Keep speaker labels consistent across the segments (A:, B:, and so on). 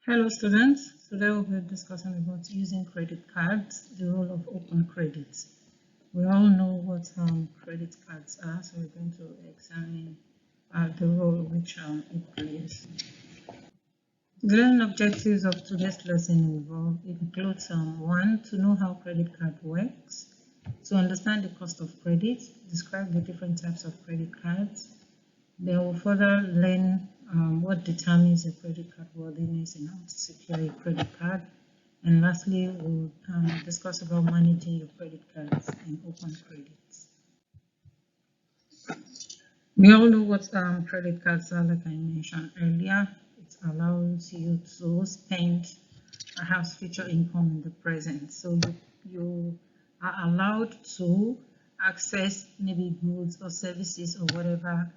A: Hello students, today we'll be discussing about using credit cards, the role of open credit. We all know what credit cards are, so we're going to examine the role which it plays. The learning objectives of today's lesson includes 1. To know how credit card works, to understand the cost of credit, describe the different types of credit cards. Then we'll further learn what determines a credit card worthiness and how to secure a credit card. And lastly, we'll discuss about managing your credit cards and open credits. We all know what credit cards are, like I mentioned earlier. It allows you to spend a house future income in the present. So you are allowed to access maybe goods or services or whatever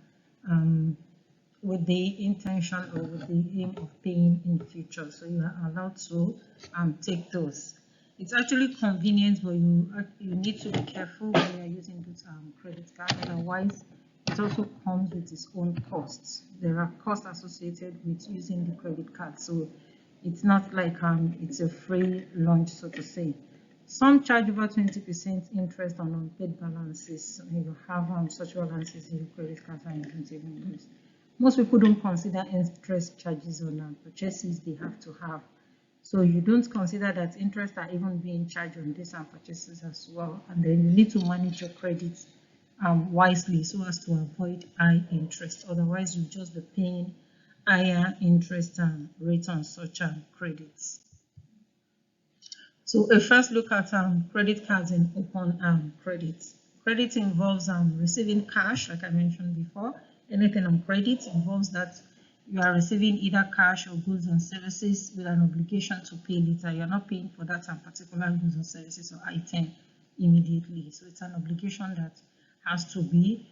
A: with the intention or with the aim of paying in the future. So you are allowed to take those. It's actually convenient, but you need to be careful when you are using this credit card. Otherwise, it also comes with its own costs. There are costs associated with using the credit card. So it's not like it's a free lunch, so to say. Some charge over 20% interest on unpaid balances. You have such balances in your credit card and you don't even use. Most people don't consider interest charges on purchases they have to have. So you don't consider that interest are even being charged on these purchases as well. And then you need to manage your credit wisely so as to avoid high interest. Otherwise, you'll just be paying higher interest rates on such credits. So a first look at credit cards and open credits. Credit involves receiving cash, like I mentioned before. Anything on credit involves that you are receiving either cash or goods and services with an obligation to pay later. You're not paying for that particular goods or services or item immediately. So it's an obligation that has to be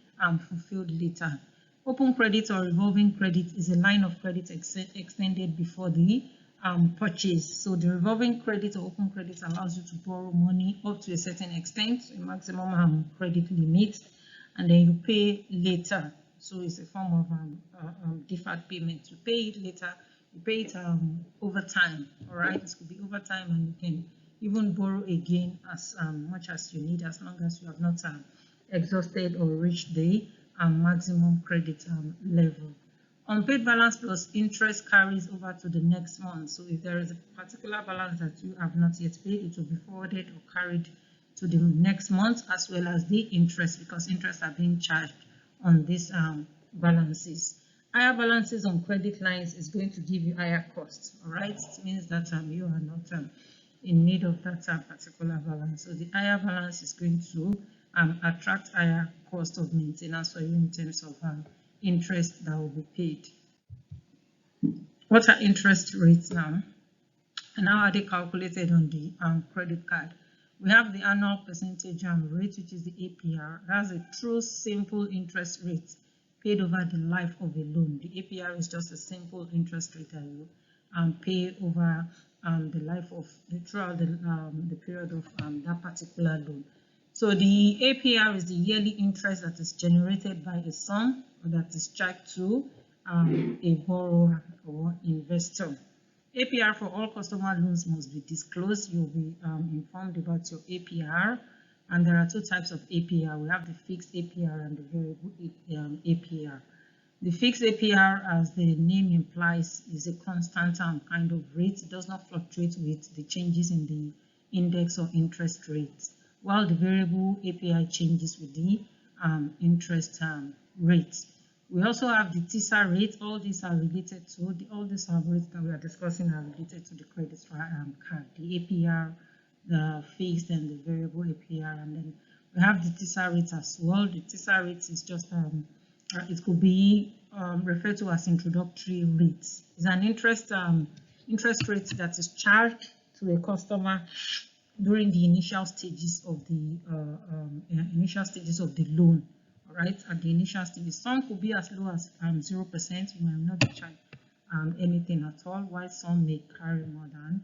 A: fulfilled later. Open credit or revolving credit is a line of credit extended before the purchase. So the revolving credit or open credit allows you to borrow money up to a certain extent, a maximum credit limit, and then you pay later. So it's a form of deferred payment. You pay it later, you pay it over time. All right, this could be over time, and you can even borrow again as much as you need, as long as you have not exhausted or reached the maximum credit level. Unpaid balance plus interest carries over to the next month. So if there is a particular balance that you have not yet paid, it will be forwarded or carried to the next month, as well as the interest, because interests are being charged on these balances. Higher balances on credit lines is going to give you higher costs. All right, it means that you are not in need of that particular balance. So the higher balance is going to attract higher cost of maintenance for you in terms of interest that will be paid. What are interest rates now? And how are they calculated on the credit card? We have the annual percentage rate, which is the APR. That's a true simple interest rate paid over the life of a loan. The APR is just a simple interest rate that you pay over the life of throughout the period of that particular loan. So the APR is the yearly interest that is generated by a sum that is charged to a borrower or investor. APR for all customer loans must be disclosed. You'll be informed about your APR, and there are two types of APR. We have the fixed APR and the variable APR. The fixed APR, as the name implies, is a constant kind of rate. It does not fluctuate with the changes in the index or interest rates, while the variable API changes with the interest rate. We also have the TISA rate. All these are related to all these rates that we are discussing are related to the credit card, the APR, the fixed and the variable APR, and then we have the TISA rate as well. The TISA rate is just it could be referred to as introductory rates. It's an interest rate that is charged to a customer during the initial stages of the loan. All right, at the initial stages, some could be as low as 0%. You might not be charged anything at all, while some may carry more than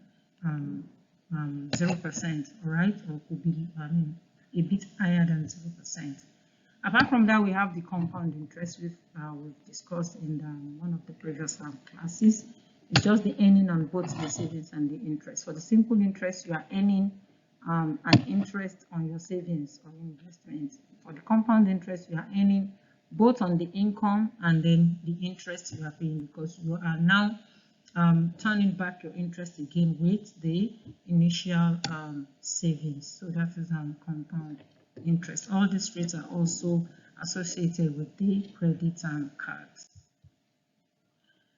A: 0%. All right, or could be a bit higher than 0%. Apart from that, we have the compound interest we've discussed in one of the previous classes. It's just the earning on both the savings and the interest. For the simple interest, you are earning an interest on your savings or investments. For the compound interest, you are earning both on the income and then the interest you are paying, because you are now turning back your interest again with the initial savings. So that is compound interest. All these rates are also associated with the credit cards.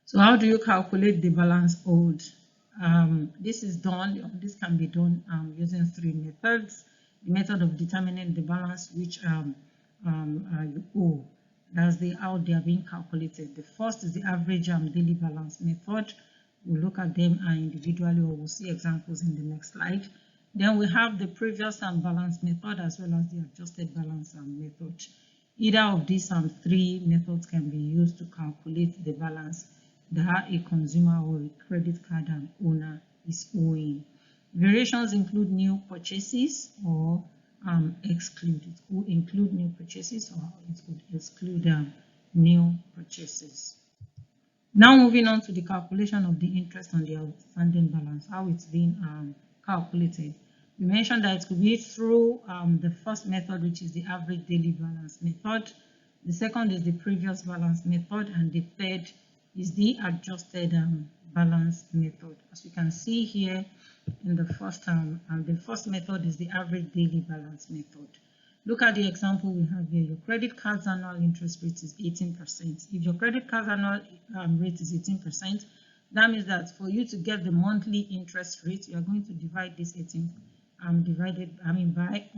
A: So how do you calculate the balance owed? This can be done using three methods. The method of determining the balance which you owe. That's how they are being calculated. The first is the average daily balance method. We'll look at them individually, or we'll see examples in the next slide. Then we have the previous balance method as well as the adjusted balance method. Either of these three methods can be used to calculate the balance that a consumer or a credit card owner is owing. Variations include new purchases or exclude. It could include new purchases or it could exclude new purchases. Now moving on to the calculation of the interest on the outstanding balance, how it's being calculated. We mentioned that it could be through the first method, which is the average daily balance method. The second is the previous balance method, and the third is the adjusted balance method. As you can see here in the first method is the average daily balance method. Look at the example we have here. Your credit card's annual interest rate is 18%. If your credit card's annual rate is 18%, that means that for you to get the monthly interest rate, you are going to divide this 18 by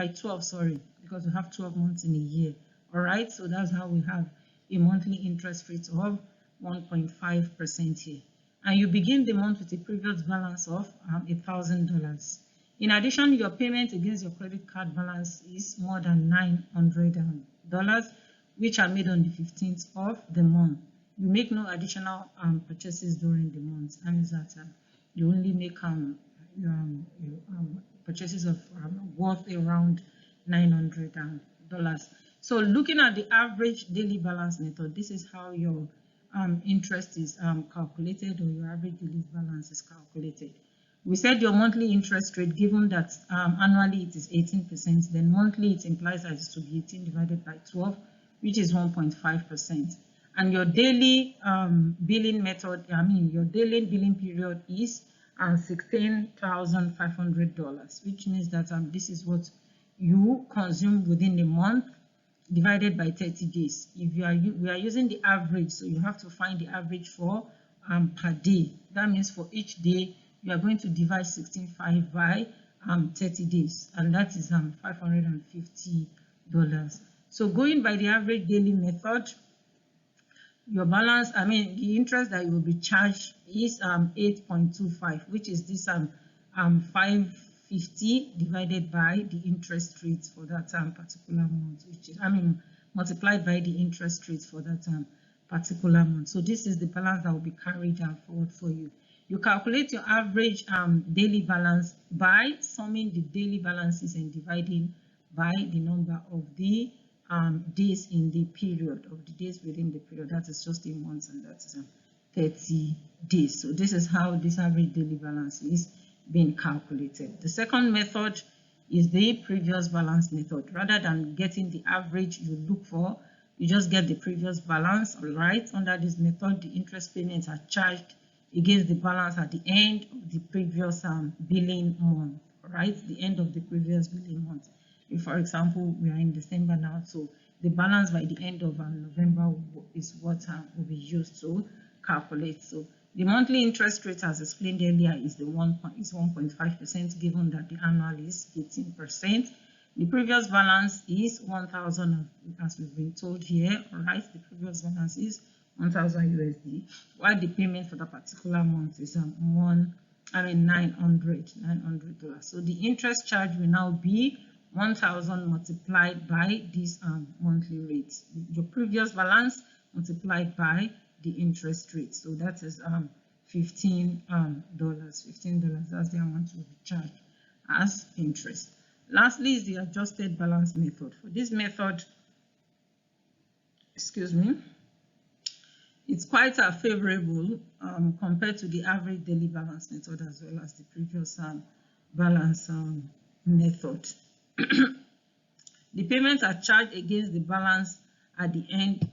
A: 12, sorry, because we have 12 months in a year. All right, so that's how we have a monthly interest rate of 1.5% here. And you begin the month with a previous balance of $1,000. In addition, your payment against your credit card balance is more than $900, which are made on the 15th of the month. You make no additional purchases during the month. That means that you only make purchases of worth around $900. So looking at the average daily balance method, this is how your interest is calculated, or your average daily balance is calculated. We said your monthly interest rate, given that annually it is 18%, then monthly it implies that it should be 18 divided by 12, which is 1.5%. And your daily billing method, your daily billing period is $16,500, which means that this is what you consume within a month divided by 30 days. If we are using the average, so you have to find the average for per day. That means for each day you are going to divide 16.5 by 30 days, and that is $550. So going by the average daily method, your balance, the interest that you will be charged is 8.25, which is this 550 divided by the interest rate for that particular month, which is multiplied by the interest rate for that particular month. So this is the balance that will be carried forward for you. You calculate your average daily balance by summing the daily balances and dividing by the number of the days in the period, of the days within the period. That is just a month, and that is 30 days. So this is how this average daily balance is being calculated. The second method is the previous balance method. Rather than getting the average you look for, you just get the previous balance. All right, under this method, the interest payments are charged against the balance at the end of the previous billing month. All right, the end of the previous billing month. If, for example, we are in December now, so the balance by the end of November is what will be used to calculate. So the monthly interest rate, as explained earlier, is 1.5%, given that the annual is 18%. The previous balance is 1,000, as we've been told here. All right, the previous balance is 1,000 USD, while the payment for the particular month is $900. So the interest charge will now be 1,000 multiplied by this monthly rate. Your previous balance multiplied by the interest rate. So that is $15. $15. That's the amount you will be charged as interest. Lastly is the adjusted balance method. For this method, It's quite favorable compared to the average daily balance method as well as the previous balance method. The payments are charged against the balance at the end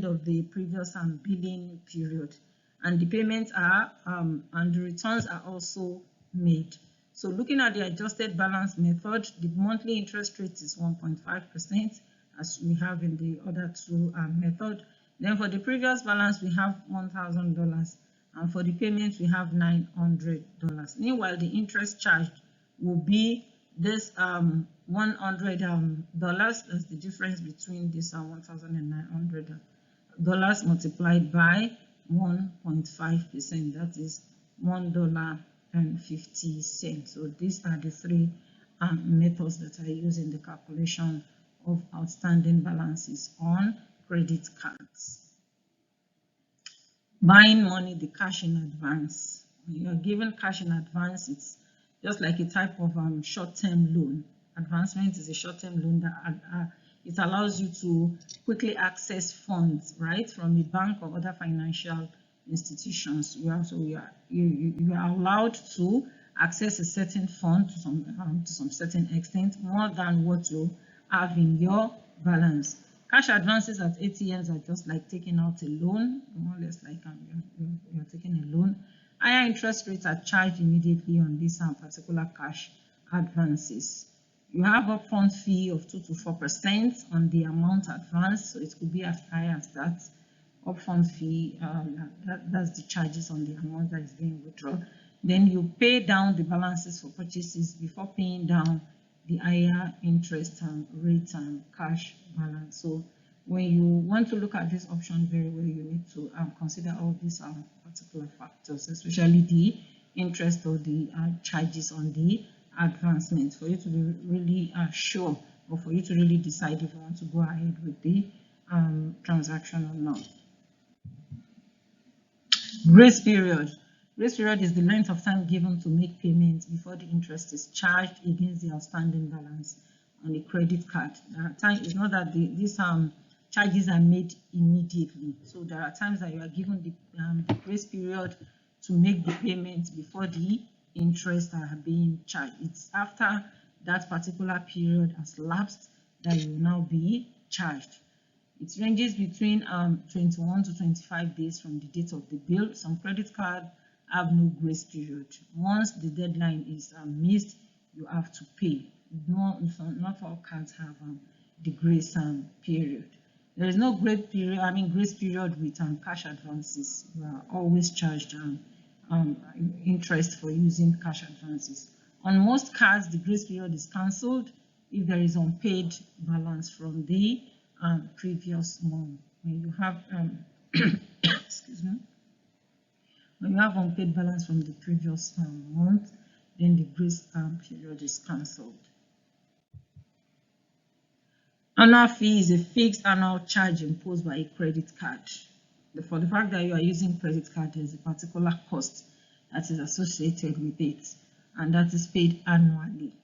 A: of the previous billing period, and the payments are and the returns are also made. So looking at the adjusted balance method, the monthly interest rate is 1.5% as we have in the other two method. Then for the previous balance we have $1,000, and for the payments we have $900. Meanwhile, the interest charged will be this $100. That's the difference between this $1,900 multiplied by 1.5%. That is $1.50. So these are the three methods that I use in the calculation of outstanding balances on credit cards. Buying money, the cash in advance. When you are given cash in advance, it's just like a type of short-term loan. Advancement is a short-term loan that it allows you to quickly access funds, right, from a bank or other financial institutions. You are allowed to access a certain fund to some certain extent, more than what you have in your balance. Cash advances at ATMs are just like taking out a loan, more or less like you're taking a loan. Higher interest rates are charged immediately on these particular cash advances. You have upfront fee of 2 to 4% on the amount advanced, so it could be as high as that. Upfront fee, that's the charges on the amount that is being withdrawn. Then you pay down the balances for purchases before paying down the higher interest rate and cash balance. So when you want to look at this option very well, you need to consider all these particular factors, especially the interest or the charges on the advancement, for you to be really sure, or for you to really decide if you want to go ahead with the transaction or not. Grace period. Grace period is the length of time given to make payments before the interest is charged against the outstanding balance on the credit card. It's not that these charges are made immediately. So there are times that you are given the grace period to make the payments before the interest are being charged. It's after that particular period has lapsed that you will now be charged. It ranges between 21 to 25 days from the date of the bill. Some credit cards have no grace period. Once the deadline is missed, you have to pay. Not all cards have the grace period. There is no grace period with cash advances. You are always charged interest for using cash advances. On most cards, the grace period is cancelled if there is unpaid balance from the previous month. When you have excuse me, when you have unpaid balance from the previous month, then the grace period is cancelled. Annual fee is a fixed annual charge imposed by a credit card. For the fact that you are using credit card, there is a particular cost that is associated with it, and that is paid annually.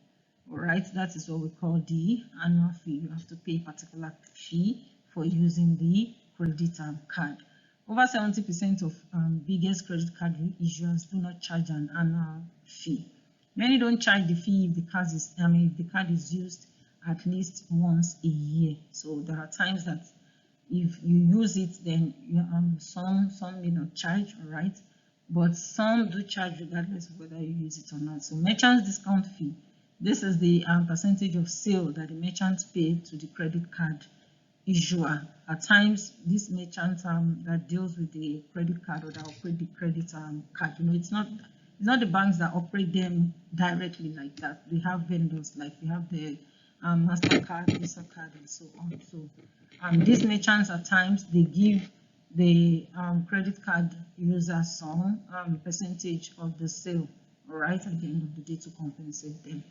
A: All right, that is what we call the annual fee. You have to pay a particular fee for using the credit card. Over 70% of biggest credit card issuers do not charge an annual fee. Many don't charge the fee if the card is used at least once a year. So there are times that if you use it, then some may not charge, all right, but some do charge regardless of whether you use it or not. So merchant's discount fee. This is the percentage of sale that the merchants pay to the credit card issuer. At times, this merchant that deals with the credit card or that operate the credit card, it's not the banks that operate them directly like that. We have vendors, like we have the MasterCard, Visa card, and so on. So these merchants at times they give the credit card users some percentage of the sale, all right, at the end of the day to compensate them.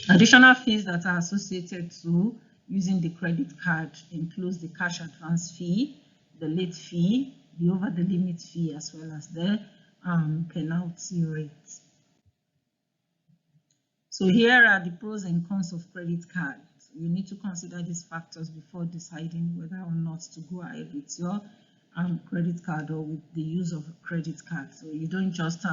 A: Additional fees that are associated to using the credit card includes the cash advance fee, the late fee, the over the limit fee, as well as the penalty rates. So here are the pros and cons of credit cards. You need to consider these factors before deciding whether or not to go ahead with your credit card or with the use of a credit card. So you don't just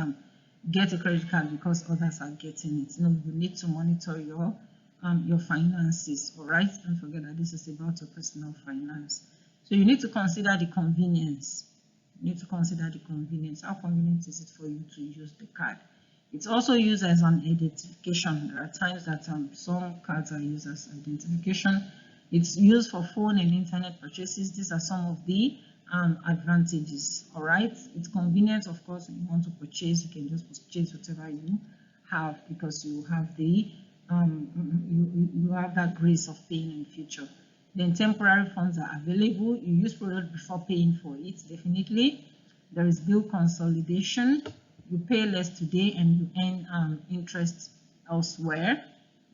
A: get a credit card because others are getting it. No, you need to monitor your finances. All right, don't forget that this is about your personal finance. So you need to consider the convenience. You need to consider the convenience. How convenient is it for you to use the card? It's also used as an identification. There are times that some cards are used as identification. It's used for phone and internet purchases. These are some of the advantages. All right, it's convenient. Of course, if you want to purchase, you can just purchase whatever you have because you have the you have that grace of paying in future. Then temporary funds are available. You use product before paying for it. Definitely, there is bill consolidation. You pay less today and you earn interest elsewhere.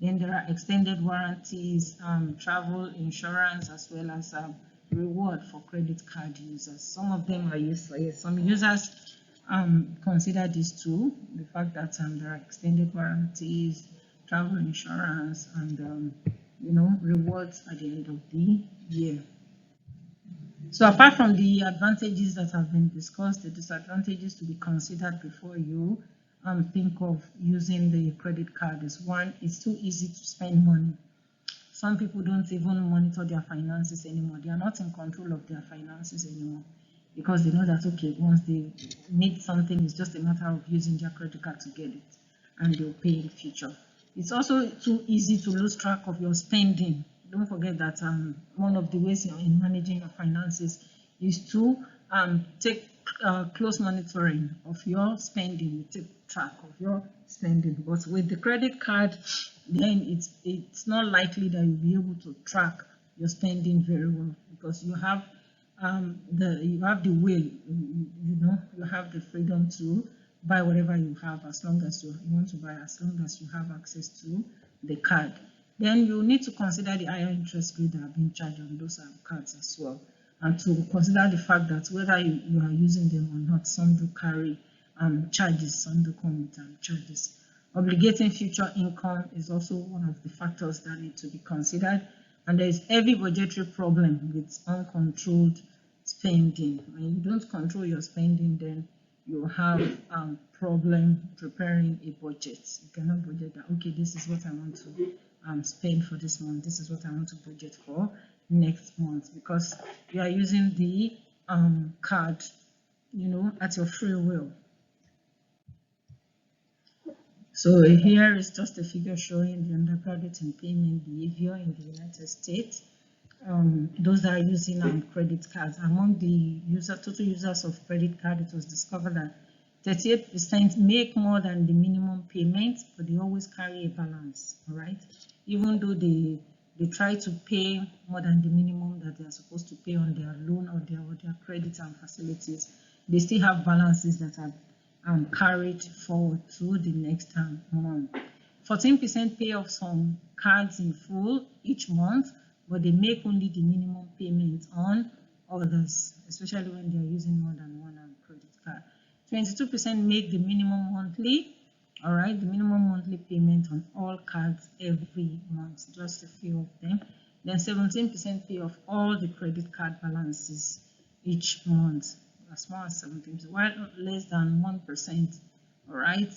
A: Then there are extended warranties, travel insurance, as well as reward for credit card users. Some of them are used for some users consider this too, the fact that there are extended warranties, travel insurance, and rewards at the end of the year. So apart from the advantages that have been discussed, the disadvantages to be considered before you think of using the credit card is one, it's too easy to spend money. Some people don't even monitor their finances anymore. They are not in control of their finances anymore because they know that, okay, once they need something, it's just a matter of using their credit card to get it and they'll pay in the future. It's also too easy to lose track of your spending. Don't forget that one of the ways in managing your finances is to take close monitoring of your spending. You take track of your spending. But with the credit card, then it's not likely that you'll be able to track your spending very well because you have the will, you have the freedom to buy whatever you have as long as you want to buy, as long as you have access to the card. Then you need to consider the higher interest rate that are being charged on those cards as well, and to consider the fact that whether you are using them or not, some do carry charges, some do come with charges. Obligating future income is also one of the factors that need to be considered, and there is heavy budgetary problem with uncontrolled spending. When you don't control your spending, then you have problem preparing a budget. You cannot budget that, okay, this is what I want to spend for this month, this is what I want to budget for next month, because you are using the card at your free will. So here is just a figure showing the undergraduate and payment behavior in the United States. Those that are using credit cards. Among the total users of credit card, it was discovered that 38% make more than the minimum payment, but they always carry a balance, all right? Even though they try to pay more than the minimum that they are supposed to pay on their loan or their credit and facilities, they still have balances that are carried forward to the next month. 14% pay off some cards in full each month, but they make only the minimum payment on others, especially when they are using more than one credit card. 22% make the minimum monthly, all right, the minimum monthly payment on all cards every month, just a few of them. Then 17% pay off all the credit card balances each month, as small as 17%, while less than 1%, all right,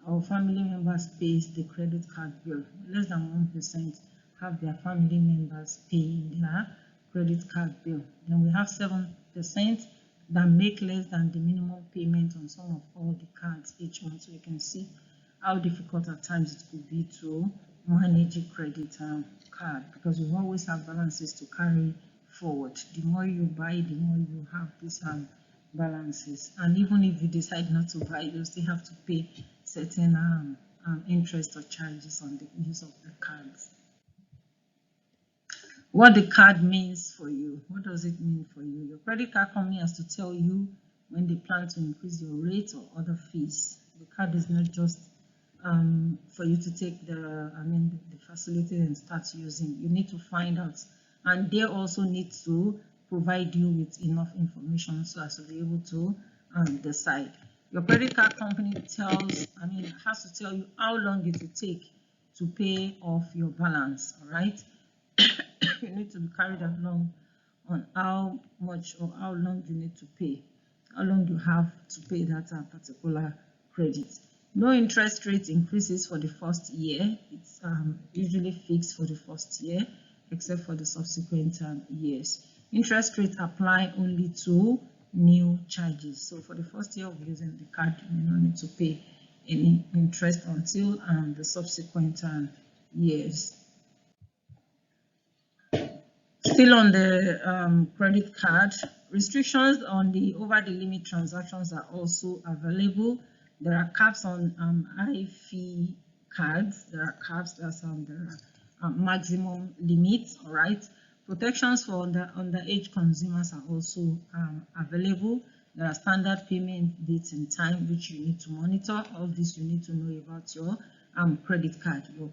A: our family members pays the credit card bill. Less than 1% have their family members paying their credit card bill. Then we have 7% that make less than the minimum payment on some of all the cards each month. So you can see how difficult at times it could be to manage a credit card, because you always have balances to carry forward. The more you buy, the more you have these balances, and even if you decide not to buy, you still have to pay certain interest or charges on the use of the cards. What the card means for you. What does it mean for you? Your credit card company has to tell you when they plan to increase your rate or other fees. The card is not just for you to take the facility and start using. You need to find out, and they also need to provide you with enough information so as to be able to decide. Your credit card company has to tell you how long it will take to pay off your balance, all right? you need to be carried along on how much or how long you need to pay, how long you have to pay that particular credit. No interest rate increases for the first year. It's usually fixed for the first year, except for the subsequent years. Interest rates apply only to new charges. So for the first year of using the card, you may not need to pay any interest until the subsequent years. Still on the credit card, restrictions on the over-the-limit transactions are also available. There are caps on high fee cards. There are caps, there are maximum limits, all right? Protections for underage consumers are also available. There are standard payment dates and time which you need to monitor. All this you need to know about your credit card. Your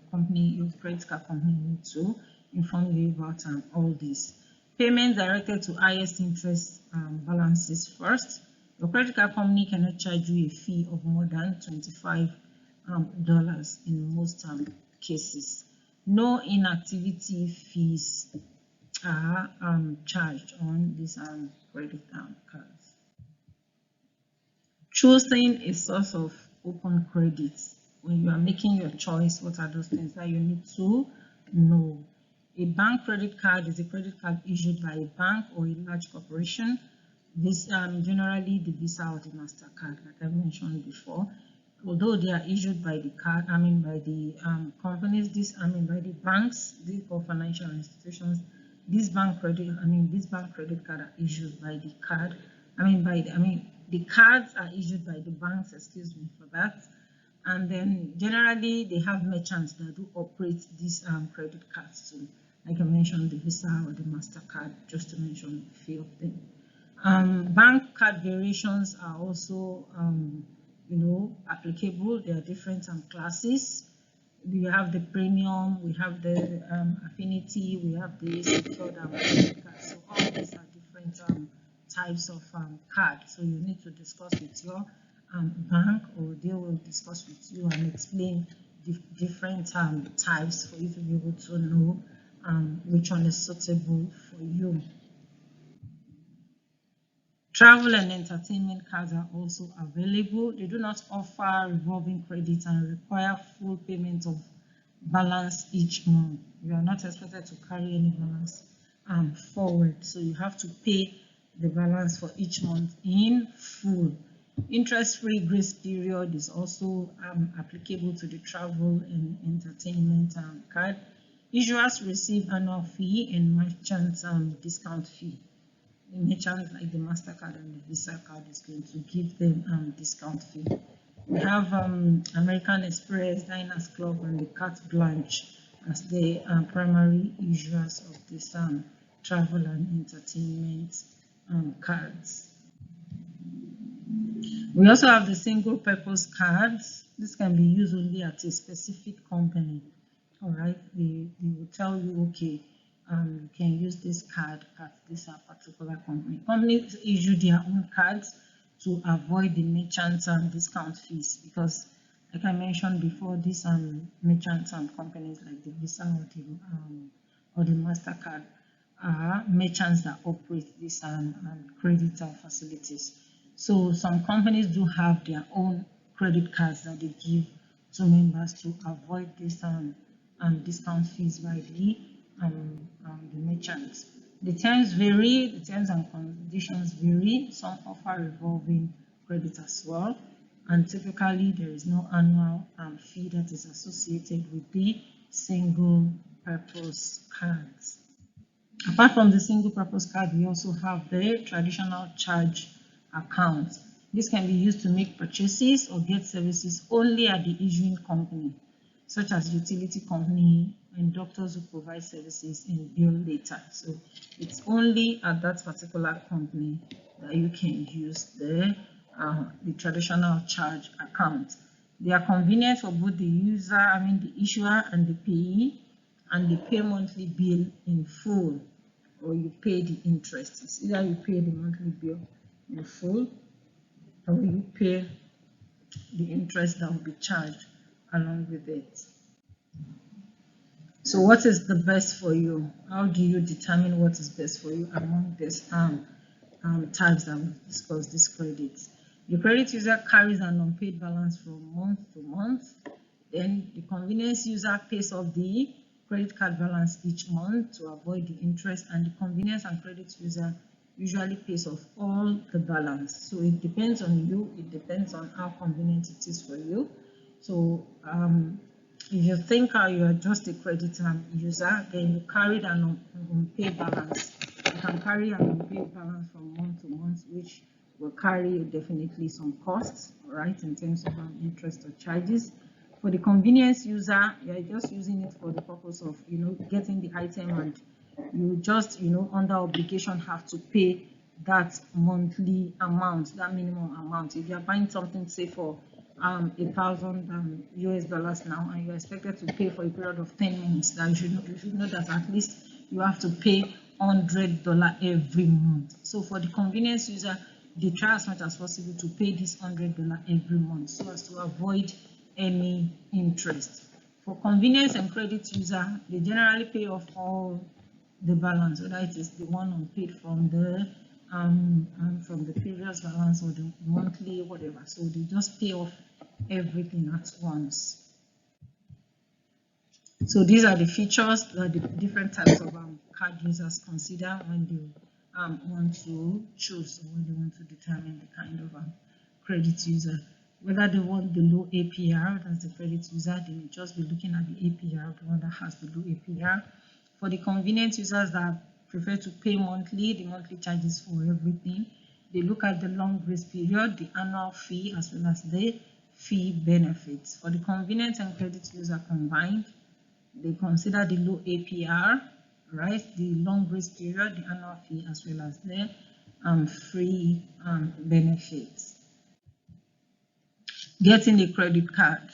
A: credit card company needs to inform you about all this. Payments directed to highest interest balances first. Your credit card company cannot charge you a fee of more than $25 in most cases. No inactivity fees are charged on these credit cards. Choosing a source of open credit. When you are making your choice, what are those things that you need to know? A bank credit card is a credit card issued by a bank or a large corporation. This generally the Visa or the MasterCard, like I mentioned before. Although they are issued by the by the companies, by the banks, or financial institutions, this bank credit card are issued by the card. The cards are issued by the banks. Excuse me for that. And then generally they have merchants that do operate these credit cards too. Like I mentioned, the Visa or the MasterCard, just to mention a few of them. Bank card variations are also, applicable. There are different classes. We have the premium, we have the affinity, we have the secured credit card. So all these are different types of card. So you need to discuss with your bank, or they will discuss with you and explain the different types for you to be able to know which one is suitable for you. Travel and entertainment cards are also available. They do not offer revolving credit and require full payment of balance each month. You are not expected to carry any balance forward, so you have to pay the balance for each month in full. Interest-free grace period is also applicable to the travel and entertainment card. Issuers receive annual fee and merchant discount fee. The merchant, like the MasterCard and the Visa card, is going to give them discount fee. We have American Express, Diners Club, and the Carte Blanche as the primary issuers of this travel and entertainment cards. We also have the single purpose cards. This can be used only at a specific company. All right, they will tell you, okay, you can use this card at this particular company. Companies issue their own cards to avoid the merchant discount fees, because, like I mentioned before, these merchant companies like the Visa or the MasterCard are merchants that operate these credit facilities. So some companies do have their own credit cards that they give to members to avoid this discount fees by the merchants. The terms vary, the terms and conditions vary. Some offer revolving credit as well, and typically there is no annual fee that is associated with the single purpose cards. Apart from the single purpose card, we also have the traditional charge account. This can be used to make purchases or get services only at the issuing company, such as utility company and doctors who provide services in bill later. So it's only at that particular company that you can use the traditional charge account. They are convenient for both the user, the issuer and the payee, and they pay monthly bill in full, or you pay the interest. It's either you pay the monthly bill in full, or you pay the interest that will be charged along with it. So what is the best for you? How do you determine what is best for you among these types that we've discussed, these credits? The credit user carries an unpaid balance from month to month. Then the convenience user pays off the credit card balance each month to avoid the interest, and the convenience and credit user usually pays off all the balance. So it depends on you, it depends on how convenient it is for you. So if you think you are just a credit user, then you carried an unpaid balance. You can carry an unpaid balance from month to month, which will carry definitely some costs, right, in terms of interest or charges. For the convenience user, you're just using it for the purpose of, getting the item, and you just, under obligation have to pay that monthly amount, that minimum amount. If you're buying something, say for $1,000 now, and you're expected to pay for a period of 10 months, then you should know that at least you have to pay $100 every month. So for the convenience user, they try as much as possible to pay this $100 every month so as to avoid any interest. For convenience and credit user, they generally pay off all the balance, whether it is the one unpaid from the previous balance or the monthly, whatever. So they just pay off everything at once. So these are the features that the different types of card users consider when they want to choose, or when they want to determine the kind of credit user. Whether they want the low APR, that's the credit user, they may just be looking at the APR, the one that has the low APR. For the convenient users that prefer to pay monthly, the monthly charges for everything, they look at the long grace period, the annual fee, as well as the fee benefits. For the convenient and credit user combined, they consider the low APR, right, the long grace period, the annual fee, as well as the free benefits. Getting a credit card.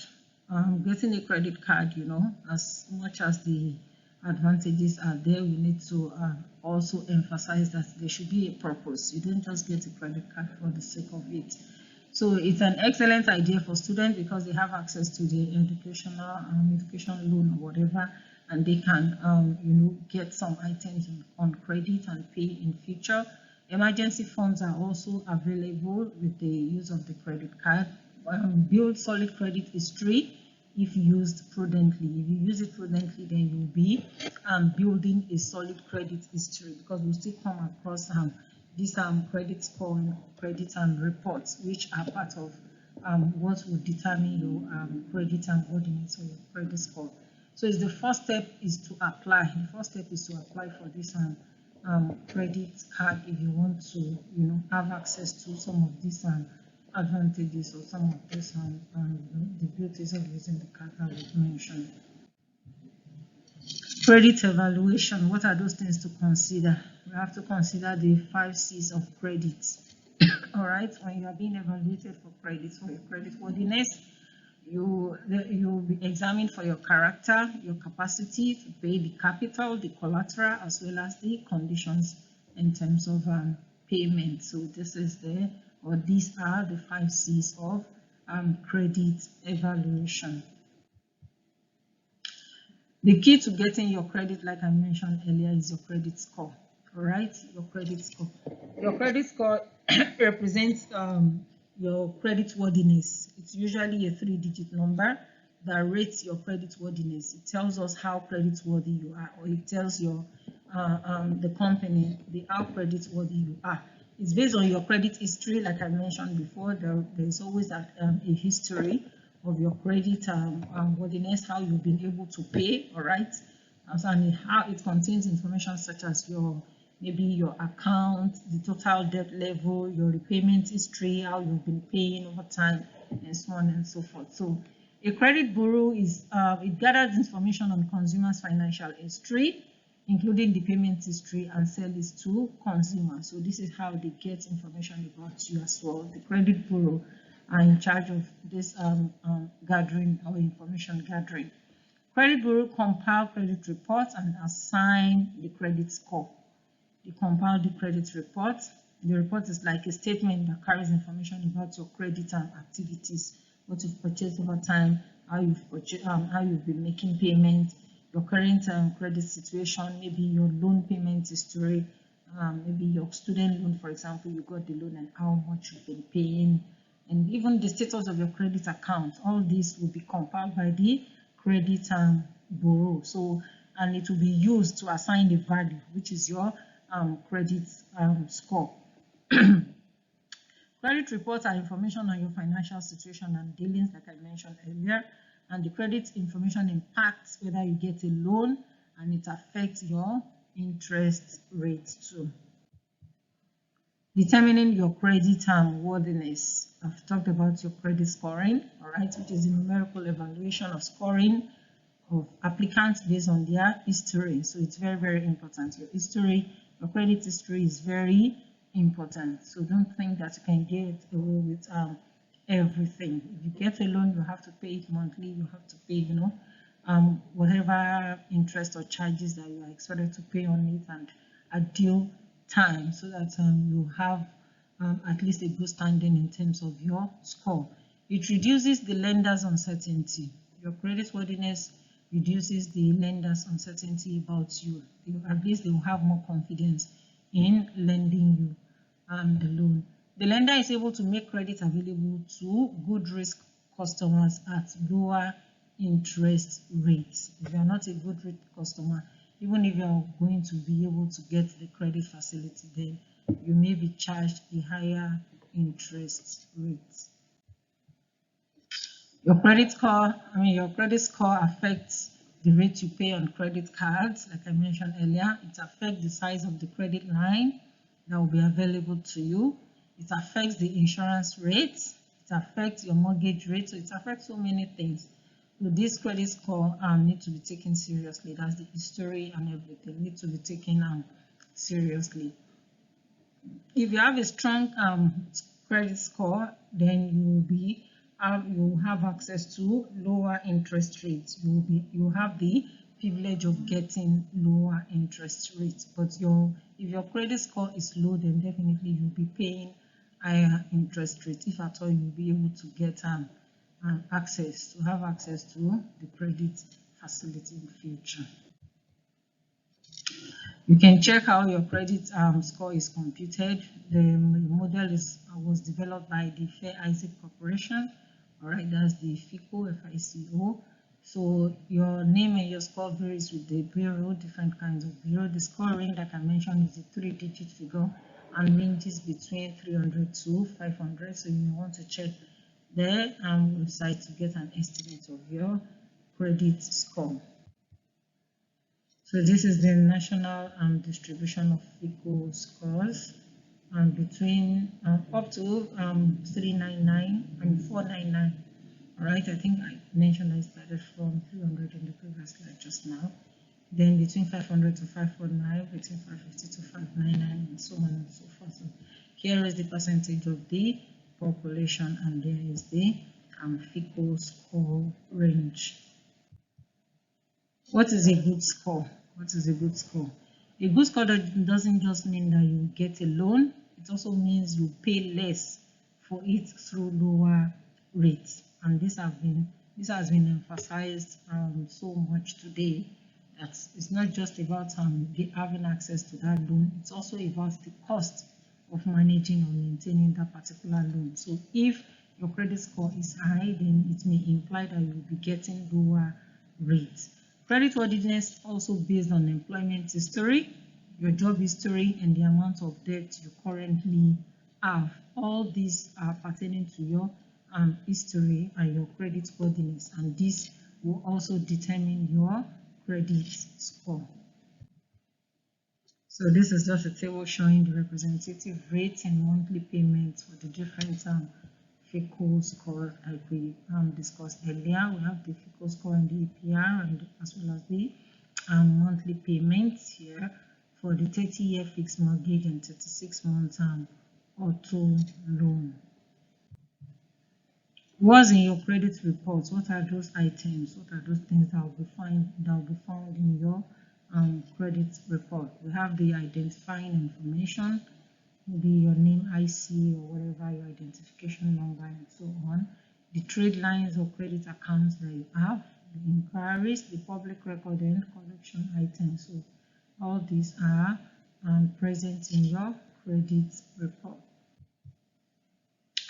A: Getting a credit card, as much as the advantages are there, we need to also emphasize that there should be a purpose. You don't just get a credit card for the sake of it. So it's an excellent idea for students because they have access to the education loan or whatever, and they can get some items on credit and pay in future. Emergency funds are also available with the use of the credit card. Build solid credit history if used prudently. If you use it prudently, then you'll be building a solid credit history, because we'll still come across these credit score and credit reports, which are part of what will determine your credit and ordinance or your credit score. So it's the first step is to apply. The first step is to apply for this credit card if you want to have access to some of these advantages or some of these the beauties of using the card that we've mentioned. Credit evaluation. What are those things to consider? We have to consider the 5 C's of credit. All right, when you are being evaluated for credit, for your credit worthiness, you'll be examined for your character, your capacity to pay the capital, the collateral, as well as the conditions in terms of payment. So these are the 5 C's of credit evaluation. The key to getting your credit, like I mentioned earlier, is your credit score. All right, your credit score. Your credit score represents your credit worthiness. It's usually a 3-digit number that rates your credit worthiness. It tells us how credit worthy you are, or it tells your the company how credit worthy you are. It's based on your credit history, like I mentioned before. There's always a history of your credit worthiness, how you've been able to pay, all right, and how it contains information such as maybe your account, the total debt level, your repayment history, how you've been paying over time, and so on and so forth. So a credit bureau it gathers information on consumers' financial history, including the payment history, and sell it to consumers. So this is how they get information about you as well. The credit bureau are in charge of this gathering or information gathering. Credit bureau compile credit reports and assign the credit score. They compile the credit report. The report is like a statement that carries information about your credit and activities, what you've purchased over time, how you've been making payments, your current credit situation, maybe your loan payment history, maybe your student loan, for example, you got the loan and how much you've been paying, and even the status of your credit account. All this will be compiled by the credit bureau. So, and it will be used to assign the value, which is your credit score. Credit reports are information on your financial situation and dealings, like I mentioned earlier, and the credit information impacts whether you get a loan, and it affects your interest rate too. Determining your credit worthiness. I've talked about your credit scoring, all right, which is a numerical evaluation of scoring of applicants based on their history. So it's very, very important. Your history, your credit history is very important. So don't think that you can get away with everything. If you get a loan, you have to pay it monthly. You have to pay, whatever interest or charges that you are expected to pay on it, and at due time, so that you have at least a good standing in terms of your score. It reduces the lender's uncertainty. Your credit worthiness reduces the lender's uncertainty about you. At least they will have more confidence in lending you the loan. The lender is able to make credit available to good risk customers at lower interest rates. If you are not a good risk customer, even if you are going to be able to get the credit facility, then you may be charged a higher interest rate. Your credit score affects the rate you pay on credit cards. Like I mentioned earlier, it affects the size of the credit line that will be available to you. It affects the insurance rates. It affects your mortgage rate. So it affects so many things. So this credit score need to be taken seriously. That's the history and everything need to be taken seriously. If you have a strong credit score, then you will have access to lower interest rates. You have the privilege of getting lower interest rates. But if your credit score is low, then definitely you'll be paying higher interest rates. If at all you'll be able to get access to the credit facility in the future. You can check how your credit score is computed. The model was developed by the Fair Isaac Corporation. All right, that's the FICO, FICO. So your name and your score varies with the bureau, different kinds of bureau. The score range, like I mentioned, is a 3-digit figure and ranges between 300 to 500. So you want to check their website to get an estimate of your credit score. So this is the national distribution of FICO scores, and between up to 399 and 499. All right, I think I mentioned I started from 300 in the previous slide just now. Then between 500 to 549, between 550 to 599, and so on and so forth. So here is the percentage of the population, and there is the FICO score range. What is a good score? What is a good score? A good score doesn't just mean that you get a loan. It also means you pay less for it through lower rates. And this has been emphasized so much today, that it's not just about having access to that loan. It's also about the cost of managing or maintaining that particular loan. So if your credit score is high, then it may imply that you will be getting lower rates. Credit worthiness also based on employment history, your job history, and the amount of debt you currently have. All these are pertaining to your history and your credit worthiness, and this will also determine your credit score. So this is just a table showing the representative rates and monthly payments for the different FICO score like we discussed earlier. We have the FICO score and the APR, and as well as the monthly payments here for the 30-year fixed mortgage and 36-month auto loan. What's in your credit report? What are those items? What are those things that will be found in your credit report? We have the identifying information, maybe your name, IC, or whatever, your identification number, and so on. The trade lines or credit accounts that you have, the inquiries, the public record, and collection items. So all these are present in your credit report.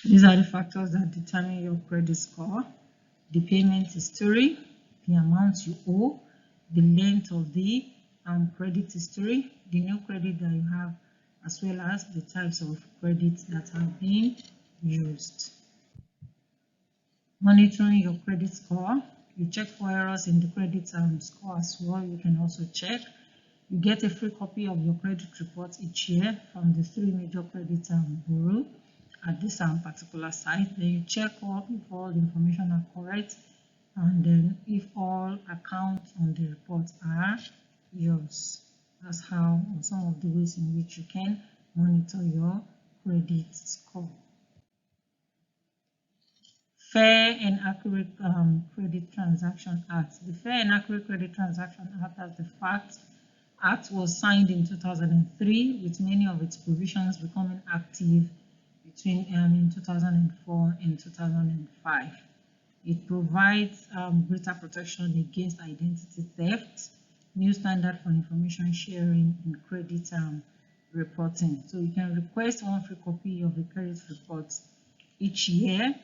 A: These are the factors that determine your credit score: the payment history, the amount you owe, the length of the credit history, the new credit that you have, as well as the types of credits that have been used. Monitoring your credit score. You check for errors in the credit score as well. You can also check. You get a free copy of your credit report each year from the 3 major credit bureau at this particular site. Then you check if all the information are correct, and then if all accounts on the report are yours. That's how, or some of the ways in which you can monitor your credit score. Fair and Accurate Credit Transaction Act. The Fair and Accurate Credit Transaction Act, as the FACT Act, was signed in 2003, with many of its provisions becoming active between in 2004 and 2005. It provides greater protection against identity theft, new standard for information sharing, and credit reporting. So you can request one free copy of the credit report each year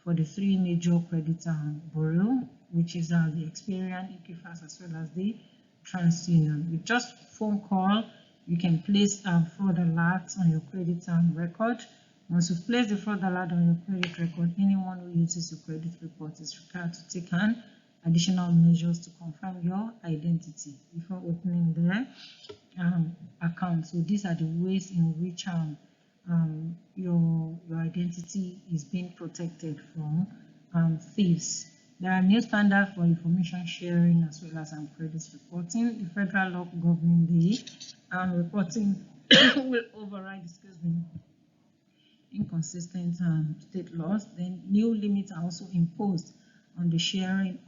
A: for the 3 major credit bureau, which is the Experian, Equifax, as well as the TransUnion. With just phone call, you can place fraud alert on your credit record. Once you've placed the fraud alert on your credit record, anyone who uses your credit report is required to take an additional measures to confirm your identity before opening their account. So these are the ways in which your identity is being protected from thieves. There are new standards for information sharing as well as credit reporting. The federal law governing the reporting will override, inconsistent state laws. Then new limits are also imposed on the sharing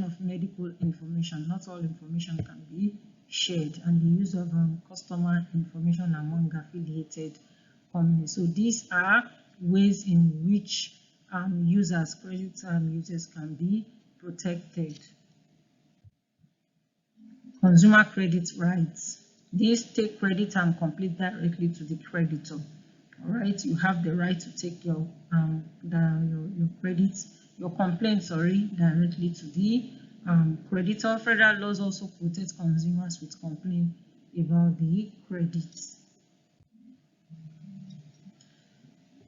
A: of medical information. Not all information can be shared, and the use of customer information among affiliated companies. So these are ways in which credit users can be protected. Consumer credit rights. These take credit and complete directly to the creditor. All right, you have the right to take your complaint directly to the creditor. Federal laws also protect consumers with complaints about the credit.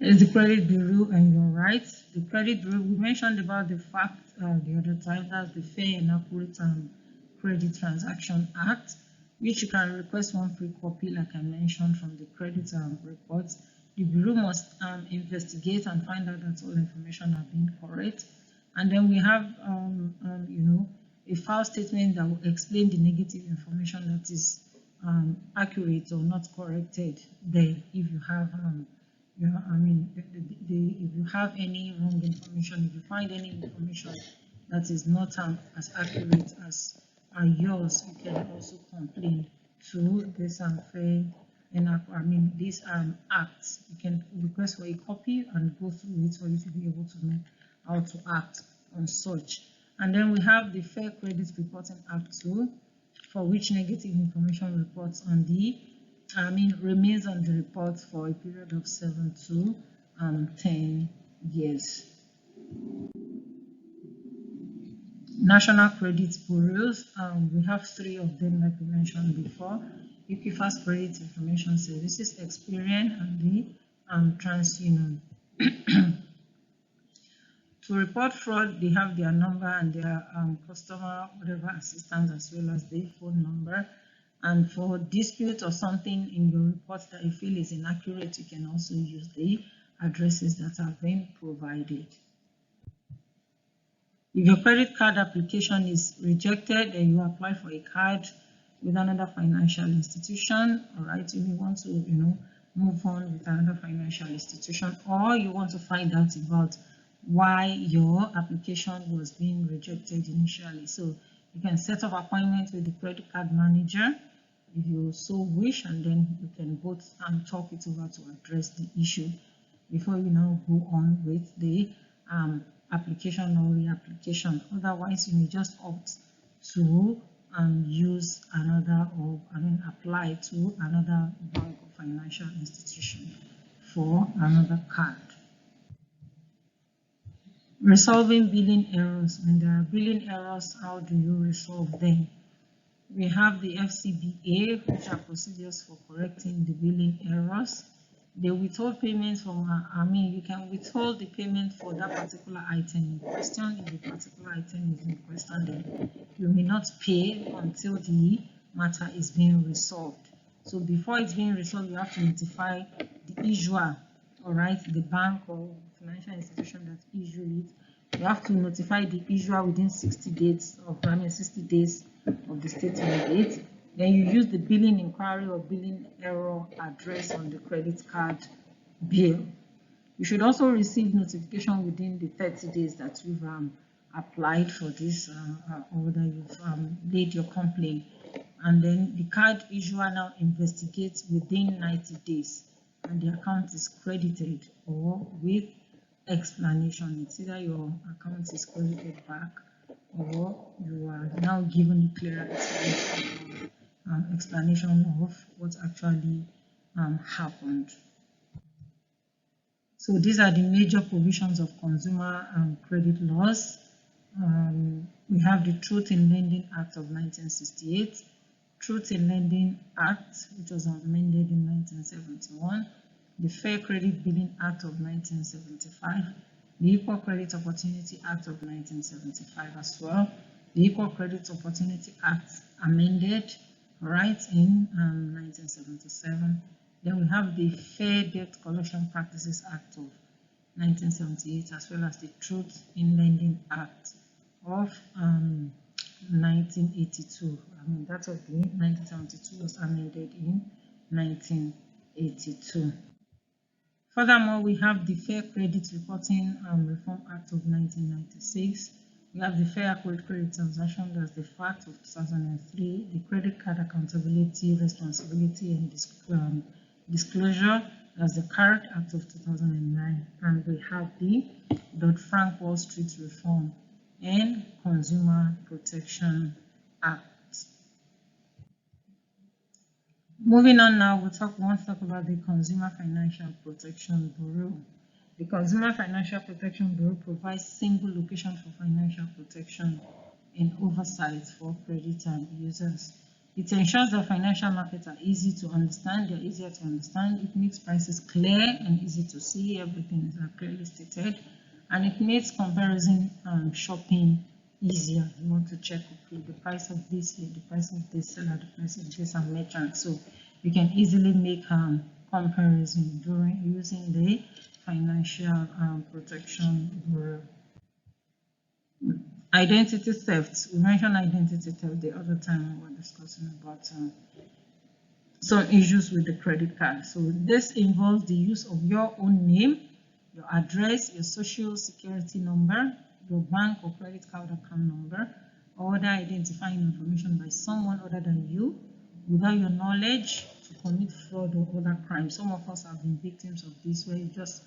A: Is the credit bureau and your rights. The credit bureau, we mentioned about the fact the other time, that's the Fair and Accurate Credit Transaction Act, which you can request one free copy, like I mentioned, from the credit reports. The bureau must investigate and find out that all information are being correct. And then we have a file statement that will explain the negative information that is accurate or not corrected there. If you have if you have any wrong information, if you find any information that is not as accurate as yours, you can also complain to this Fair and these acts. You can request for a copy and go through it for you to be able to know how to act on such. And then we have the Fair Credit Reporting Act 2, for which negative information reports on the remains on the report for a period of 7 to 10 years. National credit bureaus, we have 3 of them, like we mentioned before: Equifax Credit Information Services, Experian, and the TransUnion. To report fraud, they have their number and their customer assistance, as well as their phone number. And for dispute or something in your report that you feel is inaccurate, you can also use the addresses that have been provided. If your credit card application is rejected, then you apply for a card with another financial institution. All right, if you want to move on with another financial institution, or you want to find out about why your application was being rejected initially, so you can set up appointment with the credit card manager if you so wish, and then you can both talk it over to address the issue before you now go on with the application or reapplication. Otherwise, you may just opt to use another, or apply to another bank or financial institution for another card. Resolving billing errors. When there are billing errors, how do you resolve them? We have the FCBA, which are procedures for correcting the billing errors. They withhold payments from, you can withhold the payment for that particular item in question. If the particular item is in question, then you may not pay until the matter is being resolved. So before it's being resolved, you have to notify the issuer, all right, the bank or financial institution that issued it. You have to notify the issuer within 60 days of, 60 days of the statement date. Then you use the billing inquiry or billing error address on the credit card bill. You should also receive notification within the 30 days that you've applied for this or that you've made your complaint. And then the card issuer now investigates within 90 days and the account is credited or with explanation. It's either your account is credited back or you are now given a clearer explanation of what actually happened. So these are the major provisions of consumer credit laws. We have the Truth in Lending Act of 1968, Truth in Lending Act, which was amended in 1971, the Fair Credit Billing Act of 1975, the Equal Credit Opportunity Act of 1975 as well, the Equal Credit Opportunity Act amended right in 1977. Then we have the Fair Debt Collection Practices Act of 1978, as well as the Truth in Lending Act of 1982. That of the 1972 was amended in 1982. Furthermore, we have the Fair Credit Reporting Reform Act of 1996. We have the Fair Accurate Credit Transaction, that's the FACT of 2003, the Credit Card Accountability, Responsibility and Disclosure, that's the CARD Act of 2009, and we have the Dodd-Frank Wall Street Reform and Consumer Protection Act. Moving on now, we'll talk about the Consumer Financial Protection Bureau. The Consumer Financial Protection Bureau provides single location for financial protection and oversight for credit users. It ensures that financial markets are easy to understand, they're easier to understand, it makes prices clear and easy to see, everything is clearly stated, and it makes comparison shopping easier. You want to check the price of this here, the price of this seller, the price of this merchant, so you can easily make comparison during using the Financial Protection Bureau. Identity theft. We mentioned identity theft the other time we were discussing about some issues with the credit card. So this involves the use of your own name, your address, your social security number, your bank or credit card account number, or other identifying information by someone other than you without your knowledge to commit fraud or other crimes. Some of us have been victims of this, where you just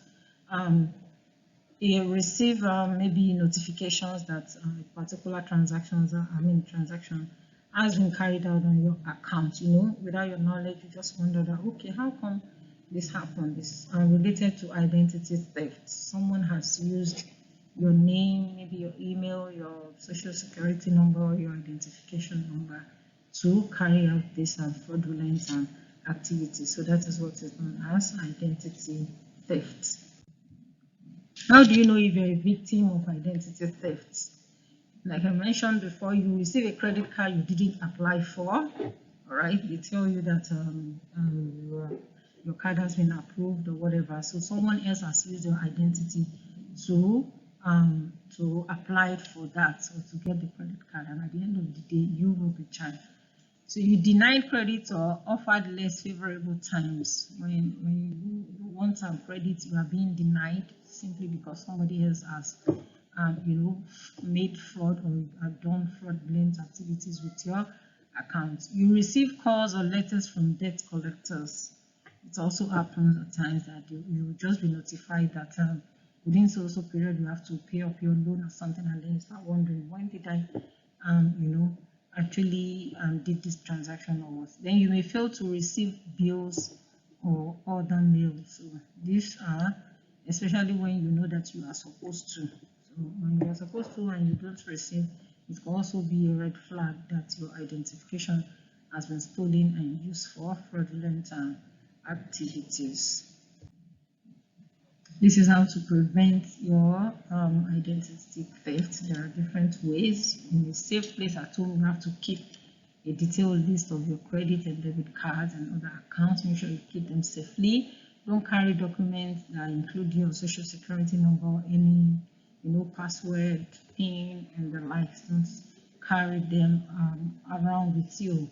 A: you receive maybe notifications that a particular transaction has been carried out on your account, without your knowledge. You just wonder that, okay, how come this happened? This related to identity theft. Someone has used your name, maybe your email, your social security number, your identification number to carry out this fraudulent activity. So that is what is known as identity theft. How do you know if you're a victim of identity theft? Like I mentioned before, you receive a credit card you didn't apply for. All right, they tell you that your card has been approved or whatever. So someone else has used your identity to apply for that or to get the credit card, and at the end of the day, you will be charged. So you denied credit or offered less favorable terms. When you want some credit, you are being denied simply because somebody else has made fraud or have done fraudulent activities with your account. You receive calls or letters from debt collectors. It also happens at times that you will just be notified that within so period you have to pay up your loan or something, and then you start wondering, when did I actually did this transaction or what. Then you may fail to receive bills or other mails. So these are, especially when you know that you are supposed to. So when you are supposed to and you don't receive, it can also be a red flag that your identification has been stolen and used for fraudulent activities. This is how to prevent your identity theft. There are different ways. In a safe place at home, you have to keep a detailed list of your credit and debit cards and other accounts. Make sure you keep them safely. Don't carry documents that include your social security number, any password, PIN, and the likes. Don't carry them around with you.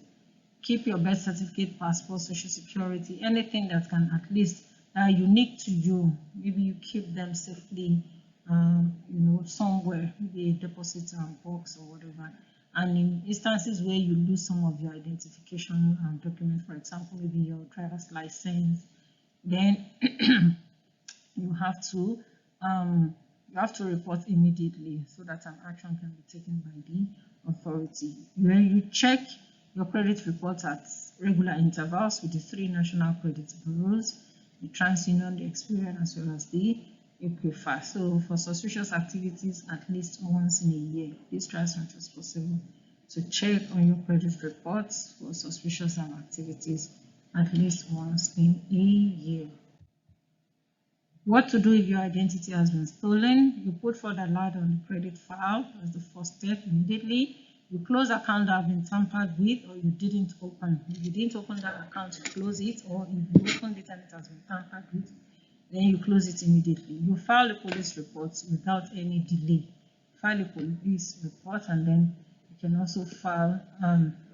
A: Keep your birth certificate, passport, social security, anything that can at least unique to you. Maybe you keep them safely, somewhere, maybe a deposit box or whatever. And in instances where you lose some of your identification documents, for example, maybe your driver's license, then you have to report immediately so that an action can be taken by the authority. When you check your credit reports at regular intervals with the 3 national credit bureaus, the TransUnion, the Experian, as well as the Equifax. So for suspicious activities, at least once in a year, please try as much as possible to check on your credit reports for suspicious activities at least once in a year. What to do if your identity has been stolen? You put fraud alert on the credit file as the first step immediately. You close account that have been tampered with or you didn't open. If you didn't open that account, you close it, or if you opened it and it has been tampered with, then you close it immediately. You file a police report without any delay. File a police report, and then you can also file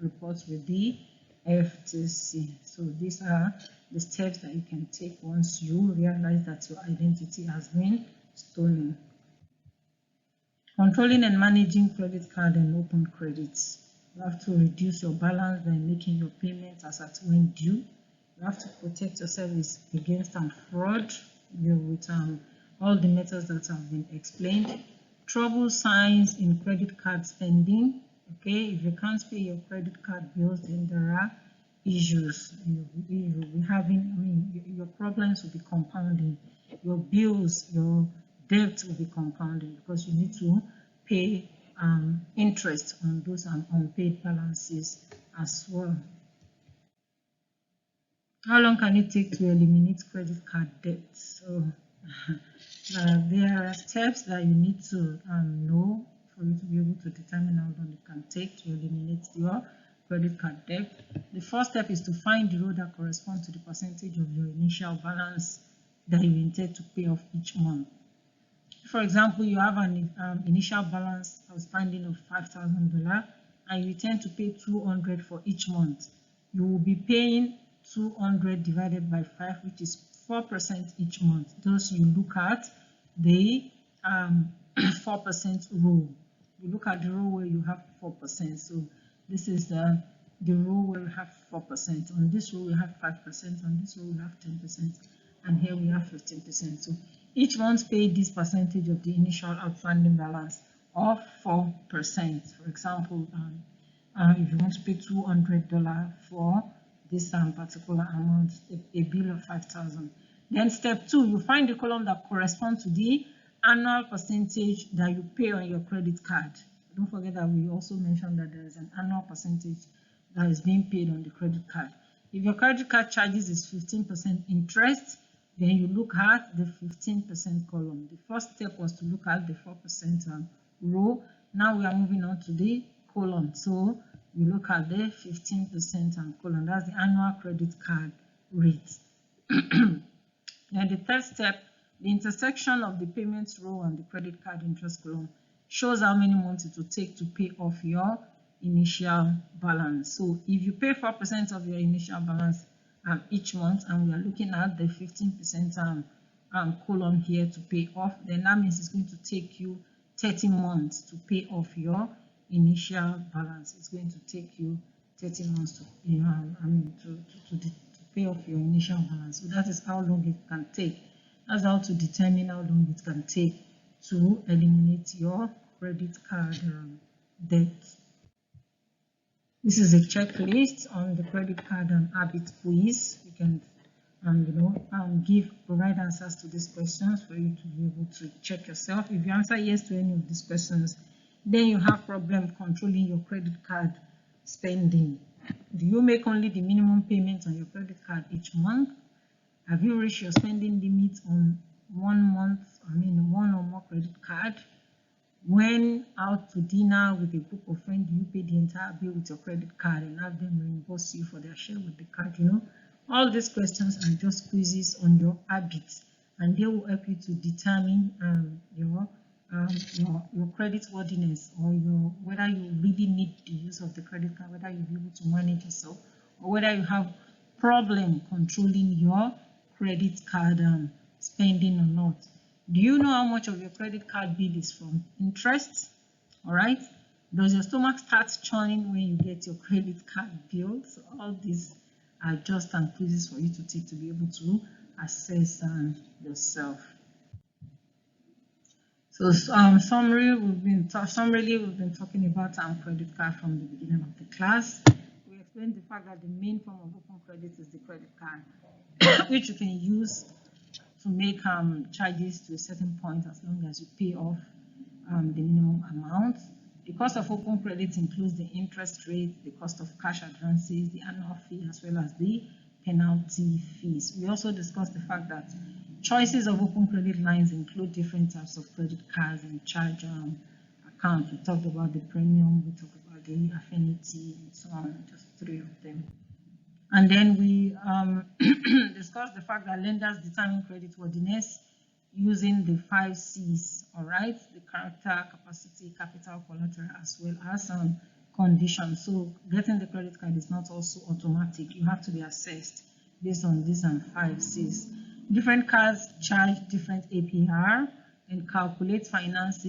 A: reports with the FTC. So these are the steps that you can take once you realize that your identity has been stolen. Controlling and managing credit card and open credits. You have to reduce your balance by making your payments as at when due. You have to protect yourself against fraud with all the methods that have been explained. Trouble signs in credit card spending. Okay, if you can't pay your credit card bills, then there are issues. You'll be having, your problems will be compounding. Your bills, your debt will be compounding because you need to pay interest on those unpaid balances as well. How long can it take to eliminate credit card debt? So there are steps that you need to know for you to be able to determine how long it can take to eliminate your credit card debt. The first step is to find the row that corresponds to the percentage of your initial balance that you intend to pay off each month. For example, you have an initial balance outstanding of $5,000 and you intend to pay $200 for each month. You will be paying 200 divided by 5, which is 4% each month. Thus, you look at the 4% row. You look at the row where you have 4%. So this is the row where we have 4%. On this row we have 5%. On this row we have 10%. And here we have 15%. So each month pay this percentage of the initial outstanding balance of 4%. For example, if you want to pay $200 for this particular amount, a bill of $5,000. Then step 2, you find the column that corresponds to the annual percentage that you pay on your credit card. Don't forget that we also mentioned that there is an annual percentage that is being paid on the credit card. If your credit card charges is 15% interest, then you look at the 15% column. The first step was to look at the 4% row. Now we are moving on to the column. So you look at the 15% column. That's the annual credit card rate. Then the third step, the intersection of the payments row and the credit card interest column shows how many months it will take to pay off your initial balance. So if you pay 4% of your initial balance each month, and we are looking at the 15% column here to pay off, then that means it's going to take you 30 months to pay off your initial balance. It's going to take you 30 months to pay off your initial balance. So that is how long it can take. That's how to determine how long it can take to eliminate your credit card debt. This is a checklist on the credit card and habit quiz. You can provide answers to these questions for you to be able to check yourself. If you answer yes to any of these questions, then you have problem controlling your credit card spending. Do you make only the minimum payment on your credit card each month? Have you reached your spending limit on one or more credit card? When out to dinner with a group of friends, do you pay the entire bill with your credit card and have them reimburse you for their share with the card? All these questions are just quizzes on your habits, and they will help you to determine your credit worthiness, or whether you really need the use of the credit card, whether you'll be able to manage yourself, or whether you have problem controlling your credit card spending or not. Do you know how much of your credit card bill is from interest? All right. Does your stomach start churning when you get your credit card bill? So all these are just quizzes for you to take to be able to assess yourself. So summarily, we've been talking about credit card from the beginning of the class. We explained the fact that the main form of open credit is the credit card, which you can use to make charges to a certain point as long as you pay off the minimum amount. The cost of open credit includes the interest rate, the cost of cash advances, the annual fee, as well as the penalty fees. We also discussed the fact that choices of open credit lines include different types of credit cards and charge accounts. We talked about the premium, we talked about the affinity, and so on, just 3 of them. And then we discussed the fact that lenders determine creditworthiness using the 5 C's, all right? The character, capacity, capital, collateral, as well as conditions. So getting the credit card is not also automatic. You have to be assessed based on these 5 C's. Different cards charge different APR and calculate finance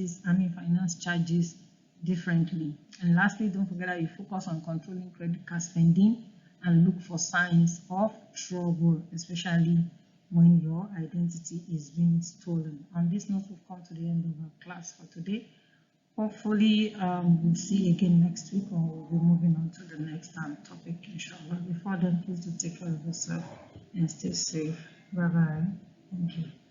A: charges differently. And lastly, don't forget that you focus on controlling credit card spending and look for signs of trouble, especially when your identity is being stolen. On this note, we've come to the end of our class for today. Hopefully, we'll see you again next week, or we'll be moving on to the next topic, inshallah. Before then, please do take care of yourself and stay safe. Bye-bye. Thank you.